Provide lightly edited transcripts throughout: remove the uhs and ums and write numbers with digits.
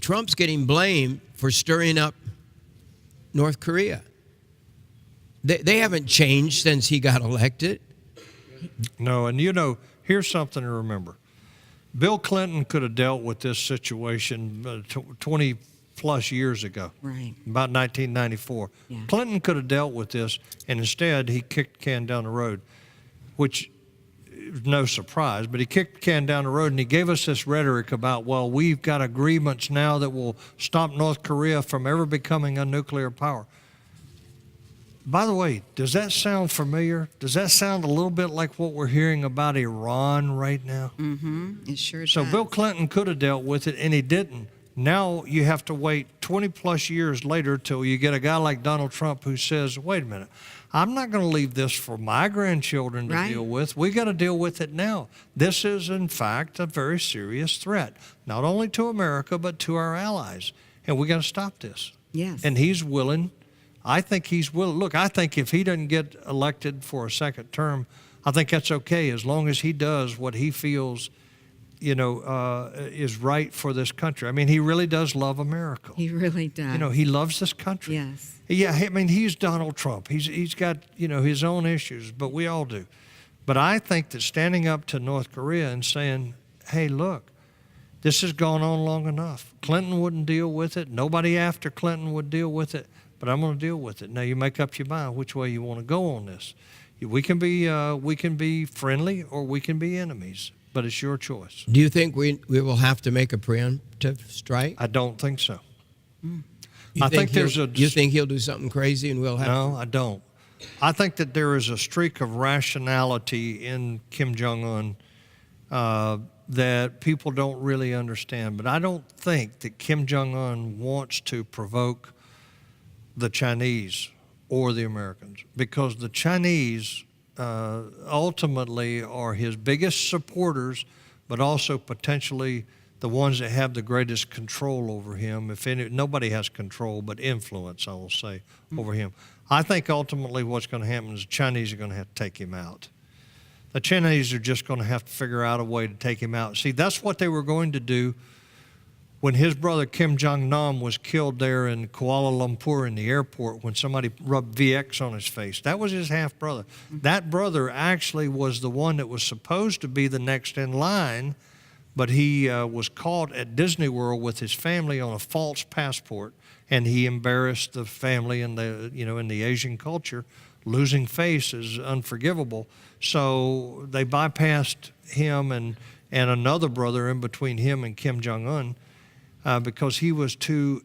Trump's getting blamed for stirring up North Korea. They haven't changed since he got elected. No, and here's something to remember. Bill Clinton could have dealt with this situation 20 plus years ago, Right. about 1994. Yeah. Clinton could have dealt with this, and instead he kicked the can down the road, which is no surprise, but he kicked the can down the road and he gave us this rhetoric about, well, we've got agreements now that will stop North Korea from ever becoming a nuclear power. By the way, does that sound familiar? Does that sound a little bit like what we're hearing about Iran right now? Mm-hmm. It sure So does. Bill Clinton could have dealt with it, and he didn't. Now you have to wait 20 plus years later till you get a guy like Donald Trump who says, wait a minute, I'm not going to leave this for my grandchildren to deal with. We got to deal with it now. This is, in fact, a very serious threat, not only to America, but to our allies. And we got to stop this. Yes. And he's willing. I think he's willing. Look, I think if he doesn't get elected for a second term, I think that's okay as long as he does what he feels, is right for this country. I mean, he really does love America. He really does. He loves this country. Yes. Yeah, I mean, he's Donald Trump. He's got, his own issues, but we all do. But I think that standing up to North Korea and saying, hey, look, this has gone on long enough. Clinton wouldn't deal with it. Nobody after Clinton would deal with it. But I'm going to deal with it. Now you make up your mind which way you want to go on this. We can be friendly or we can be enemies, but it's your choice. Do you think we will have to make a preemptive strike? I don't think so. You think he'll do something crazy and we'll have No, I don't. I think that there is a streak of rationality in Kim Jong-un that people don't really understand. But I don't think that Kim Jong-un wants to provoke the Chinese or the Americans, because the Chinese ultimately are his biggest supporters, but also potentially the ones that have the greatest control over him. Nobody has control, but influence, I will say, over him. I think ultimately what's going to happen is the Chinese are going to have to take him out. The Chinese are just going to have to figure out a way to take him out. See, that's what they were going to do when his brother Kim Jong-nam was killed there in Kuala Lumpur in the airport when somebody rubbed VX on his face. That was his half-brother. That brother actually was the one that was supposed to be the next in line, but he was caught at Disney World with his family on a false passport, and he embarrassed the family in the Asian culture. Losing face is unforgivable. So they bypassed him and another brother in between him and Kim Jong-un, because he was too,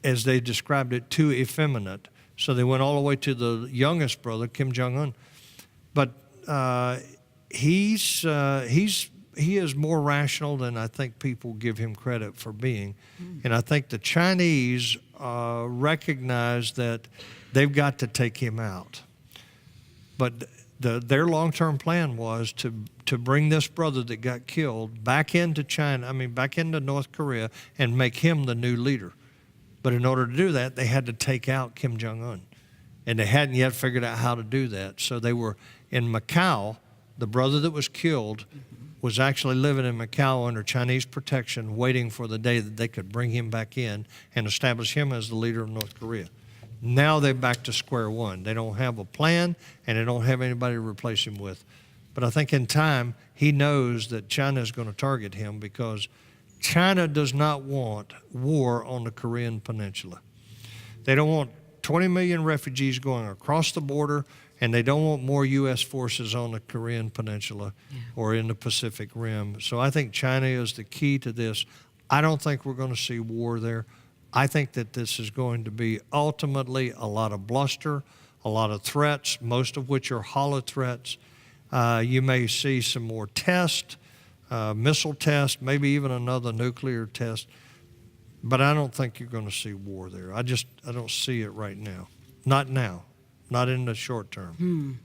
as they described it, too effeminate. So they went all the way to the youngest brother, Kim Jong-un. But he is more rational than I think people give him credit for being. And I think the Chinese recognize that they've got to take him out. But their long-term plan was to bring this brother that got killed back into back into North Korea and make him the new leader. But in order to do that, they had to take out Kim Jong-un. And they hadn't yet figured out how to do that. So they were in Macau. The brother that was killed was actually living in Macau under Chinese protection, waiting for the day that they could bring him back in and establish him as the leader of North Korea. Now they're back to square one. They don't have a plan, and they don't have anybody to replace him with. But I think in time, he knows that China is going to target him because China does not want war on the Korean Peninsula. They don't want 20 million refugees going across the border, and they don't want more U.S. forces on the Korean Peninsula or in the Pacific Rim. So I think China is the key to this. I don't think we're going to see war there. I think that this is going to be ultimately a lot of bluster, a lot of threats, most of which are hollow threats. You may see some more tests, missile tests, maybe even another nuclear test. But I don't think you're going to see war there. I don't see it right now. Not now. Not in the short term.